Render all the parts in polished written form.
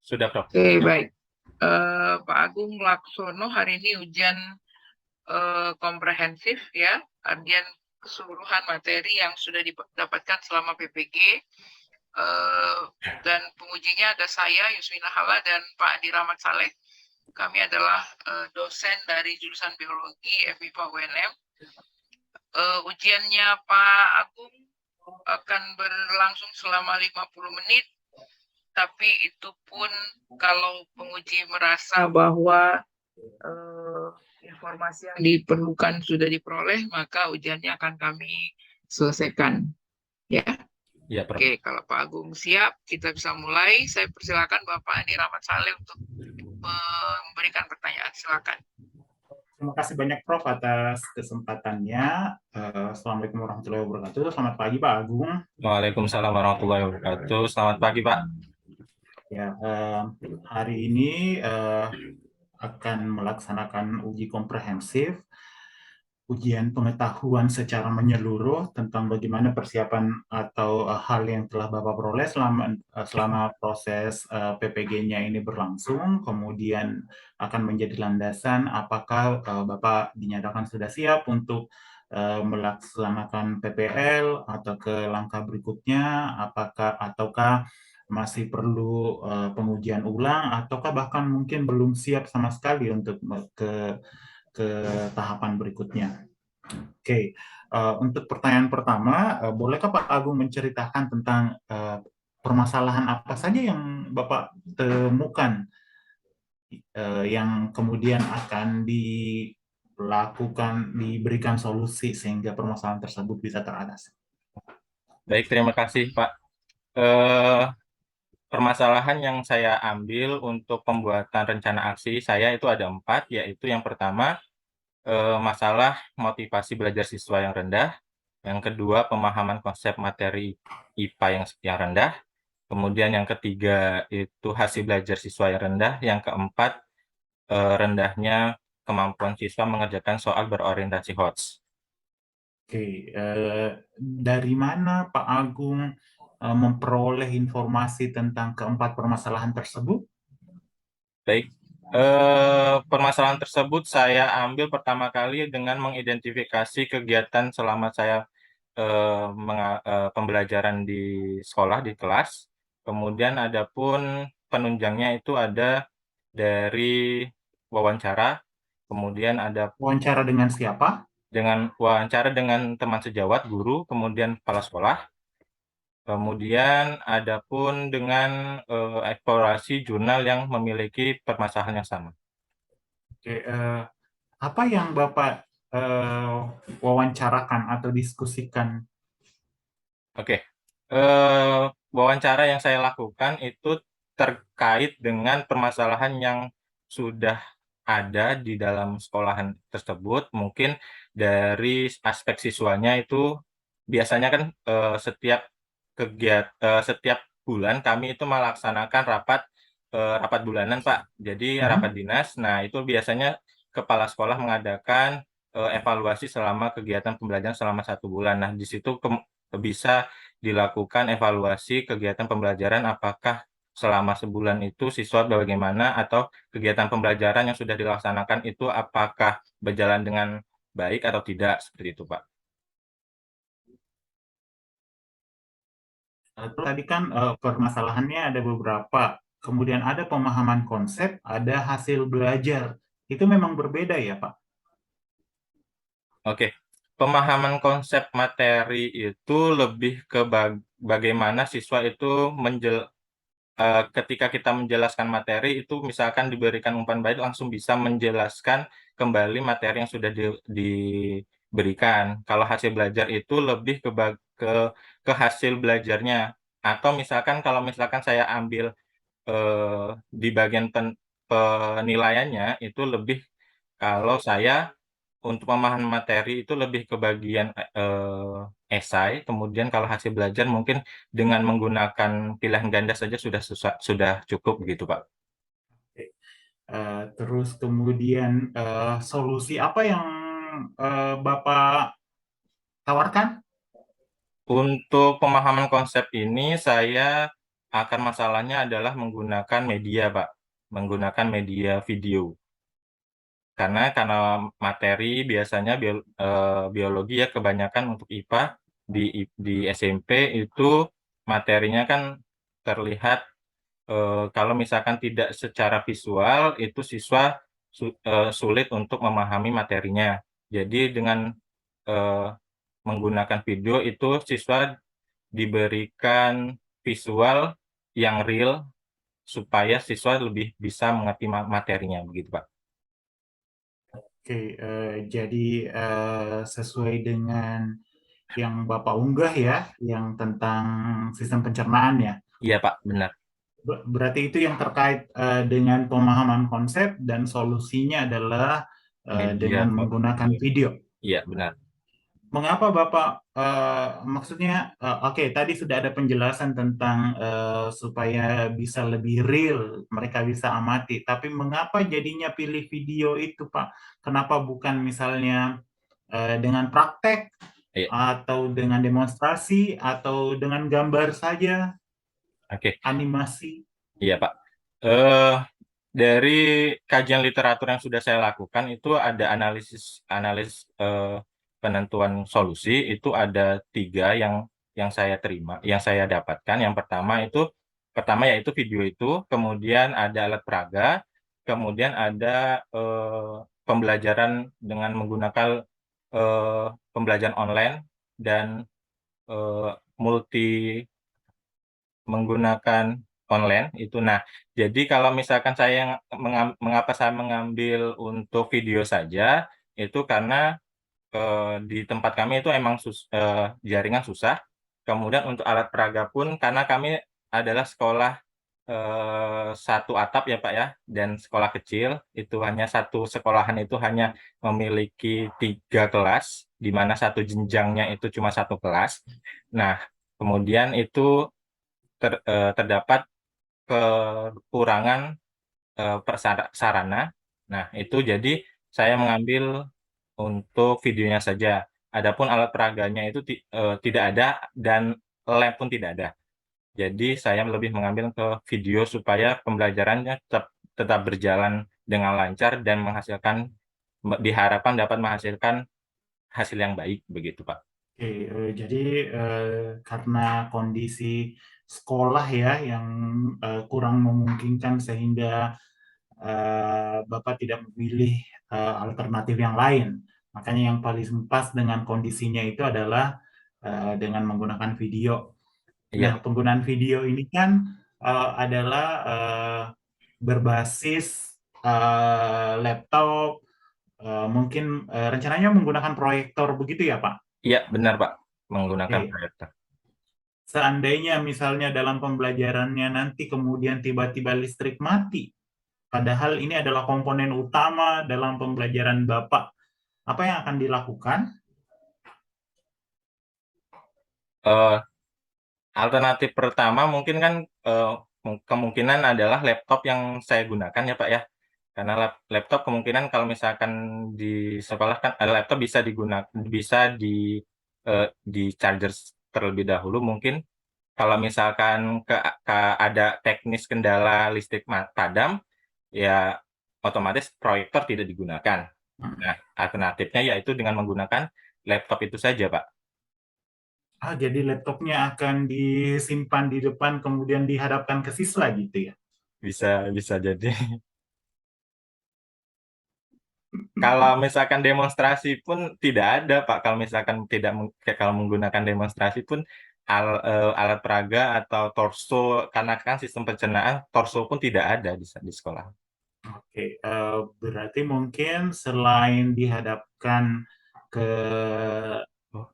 Sudah, Prof. Oke, baik. Pak Agung Laksono, hari ini ujian komprehensif ya, artian keseluruhan materi yang sudah didapatkan selama PPG. Dan pengujinya ada saya, Yusmina Hala, dan Pak Adi Rahmat Saleh. Kami adalah dosen dari jurusan Biologi FMIPA UNM. Ujiannya Pak Agung akan berlangsung selama 50 menit, tapi itu pun kalau penguji merasa bahwa informasi yang diperlukan sudah diperoleh, maka ujiannya akan kami selesaikan. Ya, Ya, Prof. oke. Kalau Pak Agung siap, kita bisa mulai. Saya persilakan Bapak Adi Rahmat Saleh untuk memberikan pertanyaan. Silakan. Terima kasih banyak Prof atas kesempatannya. Assalamualaikum warahmatullahi wabarakatuh. Selamat pagi Pak Agung. Waalaikumsalam warahmatullahi wabarakatuh. Selamat pagi, Pak. Ya, hari ini akan melaksanakan uji komprehensif, ujian pengetahuan secara menyeluruh tentang bagaimana persiapan atau hal yang telah Bapak peroleh selama proses PPG-nya ini berlangsung, kemudian akan menjadi landasan apakah Bapak dinyatakan sudah siap untuk melaksanakan PPL atau ke langkah berikutnya, ataukah masih perlu pengujian ulang, ataukah bahkan mungkin belum siap sama sekali untuk ke tahapan berikutnya. Oke, untuk pertanyaan pertama, bolehkah Pak Agung menceritakan tentang permasalahan apa saja yang Bapak temukan yang kemudian akan diberikan solusi sehingga permasalahan tersebut bisa teratasi? Baik, terima kasih, Pak. Permasalahan yang saya ambil untuk pembuatan rencana aksi saya itu ada 4, yaitu yang pertama, masalah motivasi belajar siswa yang rendah, yang kedua, pemahaman konsep materi IPA yang rendah, kemudian yang ketiga itu hasil belajar siswa yang rendah, yang keempat, rendahnya kemampuan siswa mengerjakan soal berorientasi HOTS. Oke, dari mana Pak Agung memperoleh informasi tentang keempat permasalahan tersebut? Baik, permasalahan tersebut saya ambil pertama kali dengan mengidentifikasi kegiatan selama saya pembelajaran di sekolah, di kelas. Kemudian ada pun penunjangnya itu ada dari wawancara, kemudian ada Wawancara dengan siapa? wawancara dengan teman sejawat, guru, kemudian kepala sekolah. Kemudian ada pun dengan eksplorasi jurnal yang memiliki permasalahan yang sama. Oke, apa yang Bapak wawancarakan atau diskusikan? Oke, wawancara yang saya lakukan itu terkait dengan permasalahan yang sudah ada di dalam sekolahan tersebut. Mungkin dari aspek siswanya itu biasanya kan setiap bulan kami itu melaksanakan rapat bulanan, Pak. Jadi rapat dinas. Nah, itu biasanya kepala sekolah mengadakan evaluasi selama kegiatan pembelajaran selama 1 bulan. Nah, di situ bisa dilakukan evaluasi kegiatan pembelajaran apakah selama sebulan itu siswa bagaimana, atau kegiatan pembelajaran yang sudah dilaksanakan itu apakah berjalan dengan baik atau tidak, seperti itu, Pak. Tadi kan permasalahannya ada beberapa, kemudian ada pemahaman konsep, ada hasil belajar. Itu memang berbeda ya, Pak? Oke, pemahaman konsep materi itu lebih ke bagaimana siswa itu ketika kita menjelaskan materi itu misalkan diberikan umpan balik langsung bisa menjelaskan kembali materi yang sudah diberikan. Kalau hasil belajar itu lebih ke hasil belajarnya. Atau misalkan kalau misalkan saya ambil di bagian penilaiannya itu lebih, kalau saya untuk pemahaman materi itu lebih ke bagian esai, kemudian kalau hasil belajar mungkin dengan menggunakan pilihan ganda saja sudah cukup begitu, Pak. Terus kemudian solusi apa yang Bapak tawarkan? Untuk pemahaman konsep ini, saya masalahnya adalah menggunakan media, Pak. Menggunakan media video. Karena materi biasanya biologi ya kebanyakan untuk IPA di SMP itu materinya kan terlihat kalau misalkan tidak secara visual itu siswa sulit untuk memahami materinya. Jadi dengan eh, menggunakan video itu siswa diberikan visual yang real supaya siswa lebih bisa mengerti materinya begitu, Pak. Oke, jadi sesuai dengan yang Bapak unggah ya, yang tentang sistem pencernaan ya. Iya, Pak, benar. Berarti itu yang terkait dengan pemahaman konsep dan solusinya adalah Media dengan atau menggunakan video. video. Iya, benar. Mengapa Bapak, maksudnya, oke, tadi sudah ada penjelasan tentang supaya bisa lebih real, mereka bisa amati. Tapi mengapa jadinya pilih video itu, Pak? Kenapa bukan misalnya dengan praktek Iya, atau dengan demonstrasi atau dengan gambar saja, oke. animasi? Iya, Pak. Eh, dari kajian literatur yang sudah saya lakukan itu ada analis penentuan solusi itu ada 3 yang saya terima, yang saya dapatkan. Yang pertama yaitu video itu, kemudian ada alat peraga, kemudian ada pembelajaran dengan menggunakan pembelajaran online dan multi menggunakan online itu. Nah, jadi kalau misalkan mengapa saya mengambil untuk video saja, itu karena di tempat kami itu emang jaringan susah. Kemudian untuk alat peraga pun karena kami adalah sekolah satu atap ya Pak ya, dan sekolah kecil itu hanya satu sekolahan itu hanya memiliki 3 kelas, di mana satu jenjangnya itu cuma satu kelas. Nah, kemudian itu terdapat kekurangan sarana. Nah, itu jadi saya mengambil untuk videonya saja. Adapun alat peraganya itu tidak ada dan lab pun tidak ada. Jadi saya lebih mengambil ke video supaya pembelajarannya tetap berjalan dengan lancar dan diharapkan dapat menghasilkan hasil yang baik begitu, Pak. Oke, jadi karena kondisi sekolah ya yang kurang memungkinkan sehingga Bapak tidak memilih alternatif yang lain. Makanya yang paling pas dengan kondisinya itu adalah dengan menggunakan video. Iya, Nah, penggunaan video ini kan adalah berbasis laptop, mungkin rencananya menggunakan proyektor begitu ya, Pak? iya benar, Pak. Menggunakan Oke. proyektor. Seandainya misalnya dalam pembelajarannya nanti kemudian tiba-tiba listrik mati, padahal ini adalah komponen utama dalam pembelajaran Bapak, apa yang akan dilakukan? Eh, Alternatif pertama mungkin kan kemungkinan adalah laptop yang saya gunakan ya Pak ya. Karena laptop kemungkinan kalau misalkan di sekolah kan laptop bisa di charger terlebih dahulu. Mungkin kalau misalkan ada teknis kendala listrik padam, ya otomatis proyektor tidak digunakan. Nah, alternatifnya yaitu dengan menggunakan laptop itu saja, Pak. Jadi laptopnya akan disimpan di depan kemudian dihadapkan ke siswa gitu ya. Bisa bisa jadi. Kalau misalkan demonstrasi pun tidak ada, Pak. Kalau misalkan tidak kalau menggunakan demonstrasi pun alat peraga atau torso, karena kan sistem pencernaan torso pun tidak ada di sekolah. Oke, berarti mungkin selain dihadapkan ke Oh,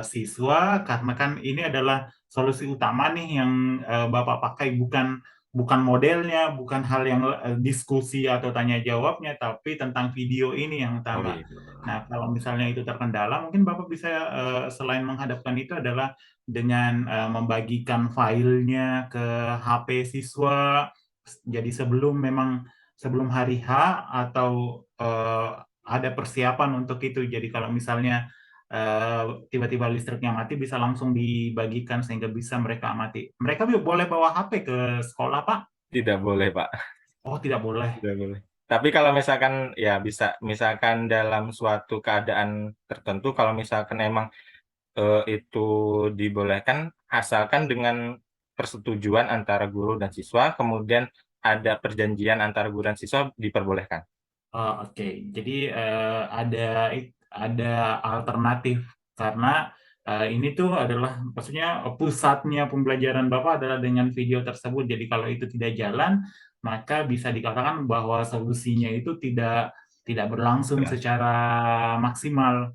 siswa, karena kan ini adalah solusi utama nih yang Bapak pakai, bukan modelnya, bukan hal yang diskusi atau tanya jawabnya, tapi tentang video ini yang oh utama. iya. Nah, kalau misalnya itu terkendala, mungkin Bapak bisa selain menghadapkan itu adalah dengan membagikan filenya ke HP siswa. Jadi sebelum hari H atau ada persiapan untuk itu. Jadi kalau misalnya tiba-tiba listriknya mati bisa langsung dibagikan sehingga bisa mereka amati. Mereka boleh bawa HP ke sekolah, Pak? Tidak boleh, Pak. Oh, tidak boleh. Tidak boleh. Tapi kalau misalkan ya bisa, misalkan dalam suatu keadaan tertentu, kalau misalkan emang itu dibolehkan, asalkan dengan persetujuan antara guru dan siswa, kemudian ada perjanjian antara guru dan siswa diperbolehkan. Oh, oke. Jadi ada alternatif karena ini tuh adalah maksudnya pusatnya pembelajaran Bapak adalah dengan video tersebut. Jadi kalau itu tidak jalan, maka bisa dikatakan bahwa solusinya itu tidak berlangsung secara maksimal.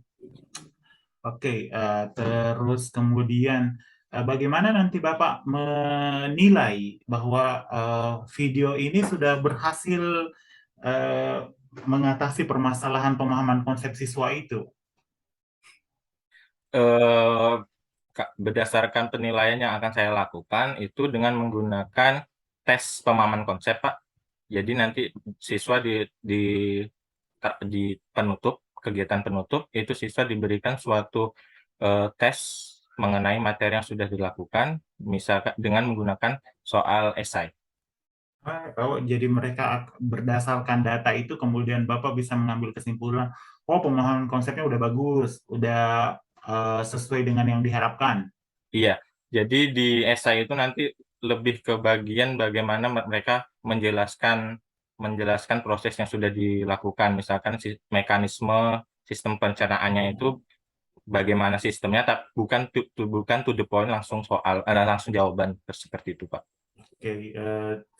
Oke, terus kemudian bagaimana nanti Bapak menilai bahwa video ini sudah berhasil eh, mengatasi permasalahan pemahaman konsep siswa itu? Eh, Berdasarkan penilaian yang akan saya lakukan itu dengan menggunakan tes pemahaman konsep, Pak. Jadi nanti siswa di penutup, kegiatan penutup, itu siswa diberikan suatu tes mengenai materi yang sudah dilakukan, misalkan dengan menggunakan soal esai. Oh, jadi mereka berdasarkan data itu kemudian Bapak bisa mengambil kesimpulan, oh pemahaman konsepnya udah bagus, udah sesuai dengan yang diharapkan. Iya, jadi di esai itu nanti lebih ke bagian bagaimana mereka menjelaskan proses yang sudah dilakukan, misalkan mekanisme sistem pencernaannya itu bagaimana sistemnya, tapi bukan to the point langsung langsung jawaban seperti itu, Pak. Oke,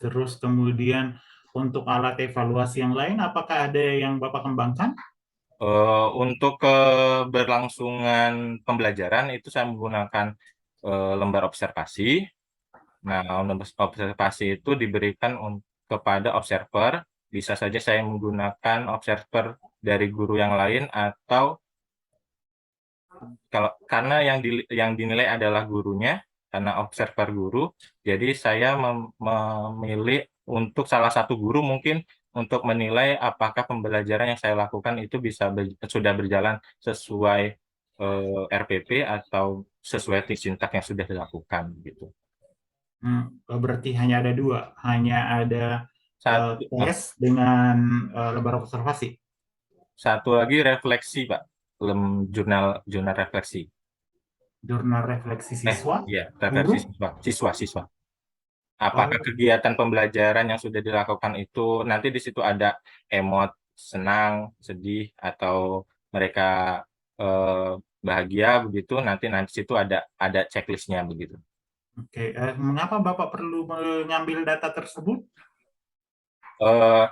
terus kemudian untuk alat evaluasi yang lain, apakah ada yang Bapak kembangkan? Untuk keberlangsungan pembelajaran itu saya menggunakan lembar observasi. Nah, lembar observasi itu diberikan kepada observer. Bisa saja saya menggunakan observer dari guru yang lain, atau karena yang dinilai adalah gurunya, karena observer guru, jadi saya memilih untuk salah satu guru mungkin untuk menilai apakah pembelajaran yang saya lakukan itu sudah berjalan sesuai RPP atau sesuai sintak yang sudah dilakukan gitu. Berarti hanya ada dua, hanya ada Satu, tes dengan lembar observasi. satu lagi refleksi, Pak. Jurnal refleksi. Jurnal refleksi siswa, Iya, guru. refleksi siswa. Apakah Oh, kegiatan pembelajaran yang sudah dilakukan itu nanti di situ ada emot, senang, sedih, atau mereka bahagia begitu, nanti situ ada checklistnya begitu. oke. Mengapa Bapak perlu mengambil data tersebut? Eh,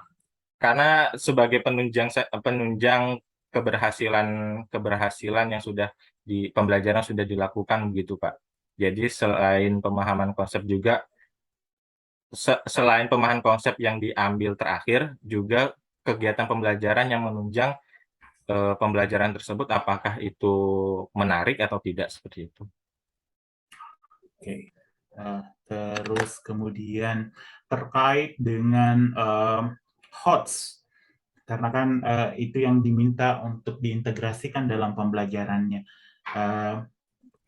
karena sebagai penunjang keberhasilan keberhasilan yang sudah di pembelajaran sudah dilakukan begitu, Pak. Jadi selain pemahaman konsep juga, selain pemahaman konsep yang diambil terakhir, juga kegiatan pembelajaran yang menunjang pembelajaran tersebut, apakah itu menarik atau tidak, seperti itu. Oke. Terus kemudian terkait dengan HOTS, karena kan itu yang diminta untuk diintegrasikan dalam pembelajarannya.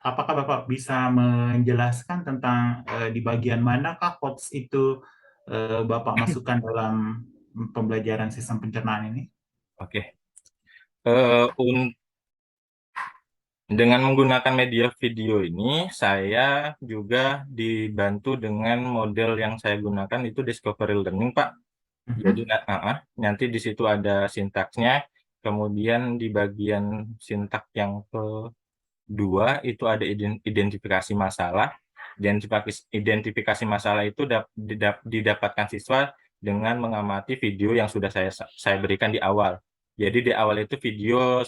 Apakah Bapak bisa menjelaskan tentang di bagian manakah HOTS itu Bapak masukkan dalam pembelajaran sistem pencernaan ini? Oke. Dengan menggunakan media video ini, saya juga dibantu dengan model yang saya gunakan itu discovery learning, Pak. Jadi nanti di situ ada sintaksnya, kemudian di bagian sintak yang kedua itu ada identifikasi masalah. Identifikasi masalah itu didapatkan siswa dengan mengamati video yang sudah saya berikan di awal. Jadi di awal itu video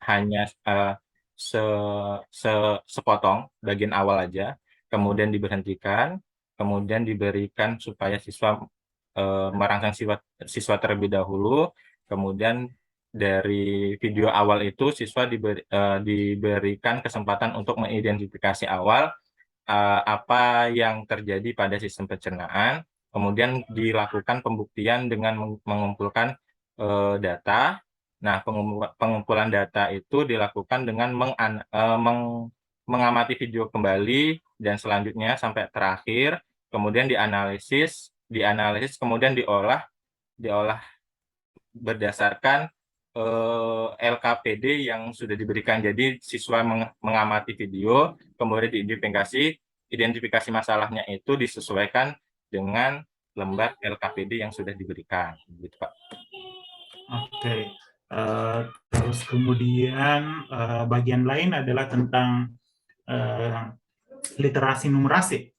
hanya sepotong bagian awal aja, kemudian diberhentikan, kemudian diberikan supaya siswa merangsang siswa terlebih dahulu, kemudian dari video awal itu siswa diberikan kesempatan untuk mengidentifikasi awal apa yang terjadi pada sistem pencernaan, kemudian dilakukan pembuktian dengan mengumpulkan data, Nah, pengumpulan data itu dilakukan dengan mengamati video kembali dan selanjutnya sampai terakhir, kemudian dianalisis, kemudian diolah berdasarkan LKPD yang sudah diberikan. Jadi siswa mengamati video, kemudian identifikasi masalahnya itu disesuaikan dengan lembar LKPD yang sudah diberikan, gitu Pak. Oke. Terus kemudian bagian lain adalah tentang literasi numerasi.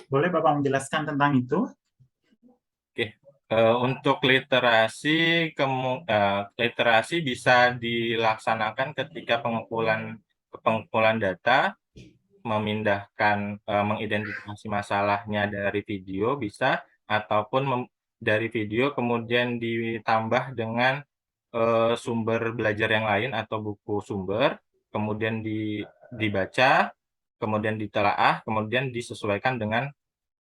Boleh Bapak menjelaskan tentang itu? Oke. Untuk literasi, literasi bisa dilaksanakan ketika pengumpulan data, memindahkan, mengidentifikasi masalahnya dari video bisa, ataupun dari video kemudian ditambah dengan sumber belajar yang lain atau buku sumber, kemudian dibaca, kemudian ditelaah, kemudian disesuaikan dengan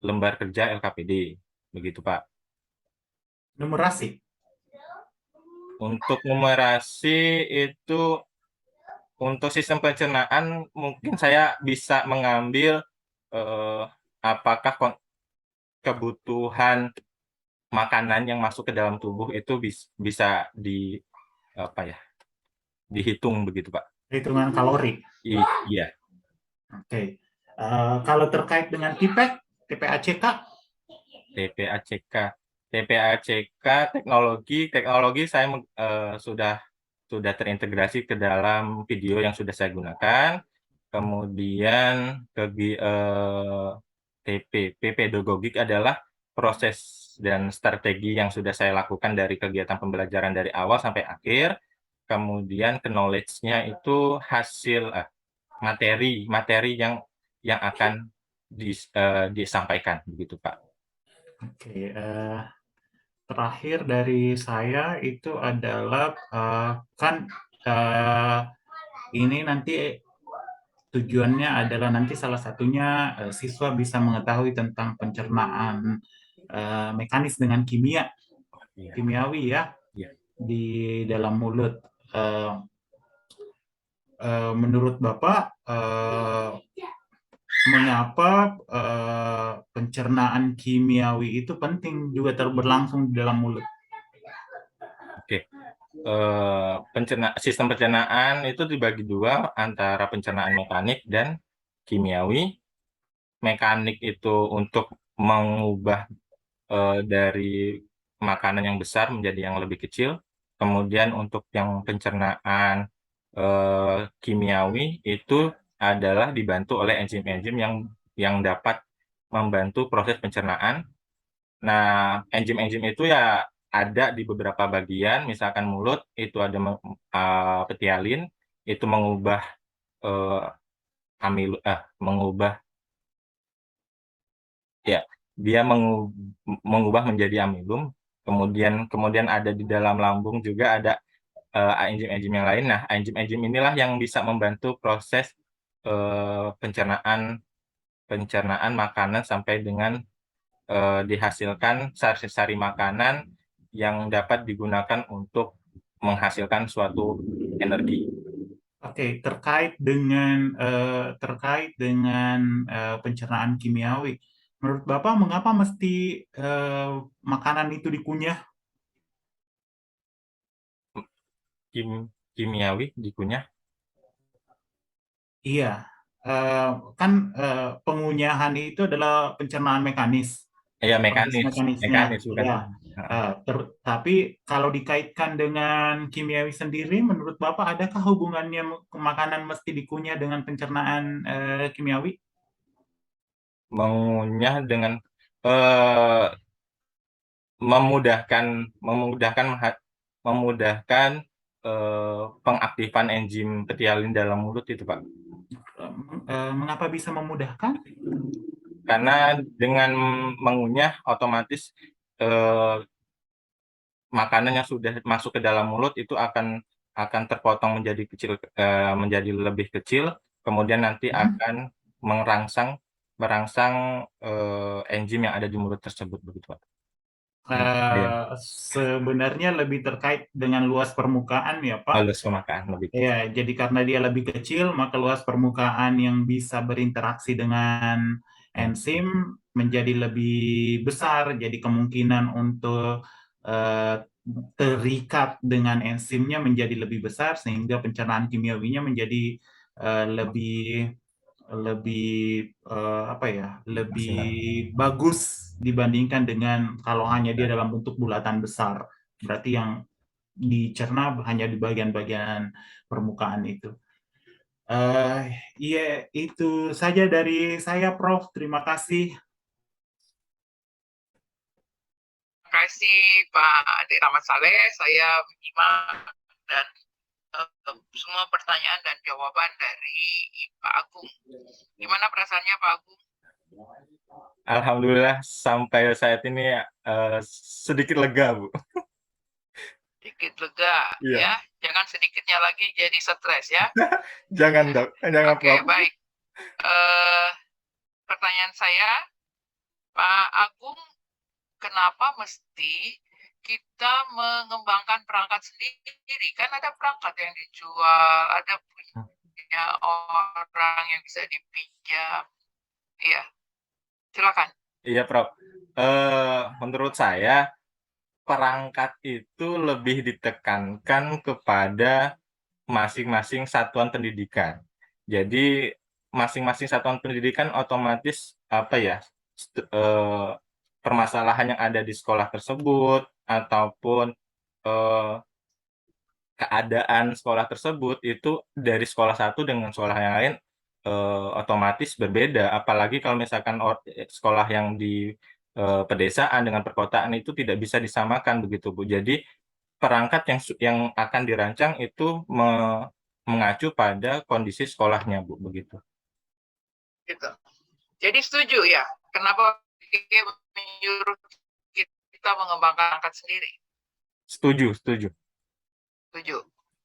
lembar kerja LKPD, begitu Pak. Numerasi. Untuk numerasi itu, untuk sistem pencernaan mungkin saya bisa mengambil apakah kebutuhan makanan yang masuk ke dalam tubuh itu bisa dihitung begitu Pak. Hitungan kalori. Iya. Oke. Kalau terkait dengan TPACK, TPACK teknologi saya sudah terintegrasi ke dalam video yang sudah saya gunakan. Kemudian pedagogik adalah proses dan strategi yang sudah saya lakukan dari kegiatan pembelajaran dari awal sampai akhir. Kemudian knowledge-nya itu hasil materi yang akan disampaikan begitu Pak. Oke. Terakhir dari saya itu adalah ini nanti tujuannya adalah nanti salah satunya siswa bisa mengetahui tentang pencernaan mekanis dengan kimiawi ya, di dalam mulut. Menurut Bapak, mengapa pencernaan kimiawi itu penting juga berlangsung di dalam mulut? Oke. Sistem pencernaan itu dibagi dua antara pencernaan mekanik dan kimiawi. Mekanik itu untuk mengubah dari makanan yang besar menjadi yang lebih kecil. Kemudian untuk yang pencernaan kimiawi itu adalah dibantu oleh enzim-enzim yang dapat membantu proses pencernaan. Nah, enzim-enzim itu ya ada di beberapa bagian, misalkan mulut itu ada petialin, itu mengubah dia mengubah menjadi amilum. Kemudian ada di dalam lambung juga ada enzim-enzim yang lain. Nah, enzim-enzim inilah yang bisa membantu proses pencernaan makanan sampai dengan dihasilkan sari-sari makanan yang dapat digunakan untuk menghasilkan suatu energi. Oke, terkait dengan pencernaan kimiawi, menurut Bapak mengapa mesti makanan itu dikunyah? Kimiawi dikunyah? Iya, kan pengunyahan itu adalah pencernaan mekanis. Iya, Proses mekanisnya. bukan. Ya. Tapi kalau dikaitkan dengan kimiawi sendiri, menurut Bapak adakah hubungannya makanan mesti dikunyah dengan pencernaan kimiawi? Mengunyah dengan memudahkan pengaktifan enzim petialin dalam mulut itu Pak. Mengapa bisa memudahkan? Karena dengan mengunyah otomatis makanan yang sudah masuk ke dalam mulut itu akan terpotong menjadi lebih kecil, kemudian nanti akan merangsang enzim yang ada di mulut tersebut begitu Pak. Iya, sebenarnya lebih terkait dengan luas permukaan ya Pak. halus pemakan lebih kecil. Ya, jadi karena dia lebih kecil, maka luas permukaan yang bisa berinteraksi dengan enzim menjadi lebih besar. Jadi kemungkinan untuk eh, terikat dengan enzimnya menjadi lebih besar, sehingga pencernaan kimiawinya menjadi lebih lebih apa ya, lebih Maksimal. bagus dibandingkan dengan kalau hanya dia Nah, dalam bentuk bulatan besar. Berarti yang dicerna hanya di bagian-bagian permukaan itu. Eh, Iya, itu saja dari saya, Prof. Terima kasih. Terima kasih Pak Ade Rahmat Saleh. Saya menyimak dan semua pertanyaan dan jawaban dari Pak Agung. Gimana perasaannya Pak Agung? Alhamdulillah sampai saat ini sedikit lega, Bu. Sedikit lega Iya. ya. Jangan sedikitnya lagi jadi stres ya. Jangan, Dok. Jangan, Oke, Prof. baik. Eh, Pertanyaan saya, Pak Agung, kenapa mesti kita mengembangkan perangkat sendiri? Kan ada perangkat yang dijual, ada punya orang yang bisa dipinjam. Iya, silakan. Iya, Prof. Menurut saya, perangkat itu lebih ditekankan kepada masing-masing satuan pendidikan. Jadi, masing-masing satuan pendidikan otomatis, apa ya, permasalahan yang ada di sekolah tersebut, ataupun eh, keadaan sekolah tersebut itu dari sekolah satu dengan sekolah yang lain otomatis berbeda. Apalagi kalau misalkan sekolah yang di pedesaan dengan perkotaan itu tidak bisa disamakan begitu, Bu. Jadi perangkat yang akan dirancang itu mengacu pada kondisi sekolahnya, Bu, begitu. Gitu. Jadi setuju ya, kenapa dia menyuruh kita mengembangkan perangkat sendiri? Setuju, setuju. Setuju.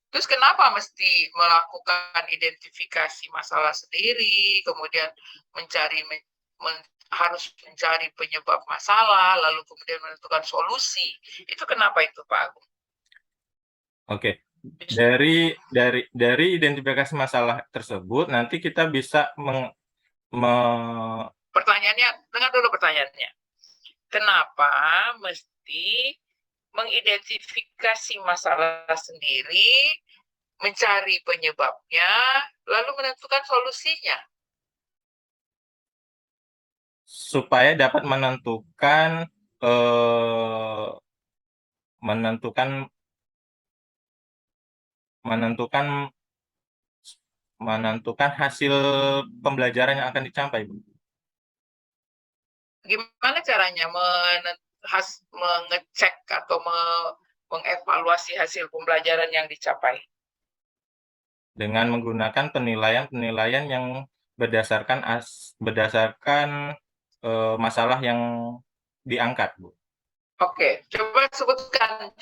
Terus kenapa mesti melakukan identifikasi masalah sendiri, kemudian harus mencari penyebab masalah, lalu kemudian menentukan solusi? Itu kenapa itu, Pak Agung? Oke. Dari identifikasi masalah tersebut nanti kita bisa Pertanyaannya, dengar dulu pertanyaannya. Kenapa mesti mengidentifikasi masalah sendiri, mencari penyebabnya, lalu menentukan solusinya? supaya dapat menentukan menentukan hasil pembelajaran yang akan dicapai, Bu. Gimana caranya mengecek atau mengevaluasi hasil pembelajaran yang dicapai? Dengan menggunakan penilaian-penilaian yang berdasarkan masalah yang diangkat, Bu. Oke, coba sebutkan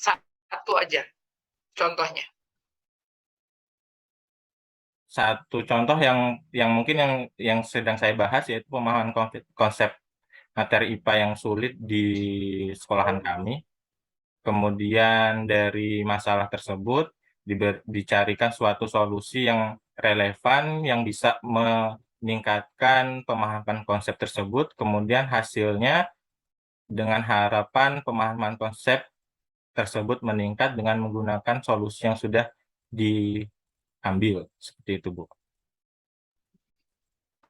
satu aja contohnya. Satu contoh yang mungkin yang sedang saya bahas yaitu pemahaman konsep materi IPA yang sulit di sekolahan kami. Kemudian dari masalah tersebut dicarikan suatu solusi yang relevan yang bisa meningkatkan pemahaman konsep tersebut. Kemudian hasilnya dengan harapan pemahaman konsep tersebut meningkat dengan menggunakan solusi yang sudah diambil. Seperti itu, Bu.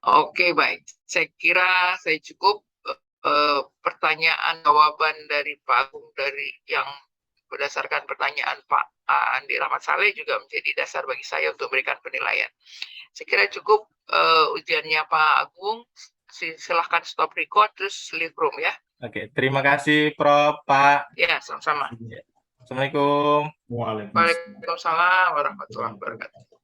Oke, baik. Saya kira saya cukup pertanyaan jawaban dari Pak Agung dari yang berdasarkan pertanyaan Pak Andi Rahmat Saleh juga menjadi dasar bagi saya untuk memberikan penilaian. Saya kira cukup ujiannya Pak Agung. Silahkan stop record terus leave room ya. Oke, terima kasih Prof. Pak. Ya, sama-sama. Assalamualaikum. Waalaikumsalam. Waalaikumsalam warahmatullahi wabarakatuh.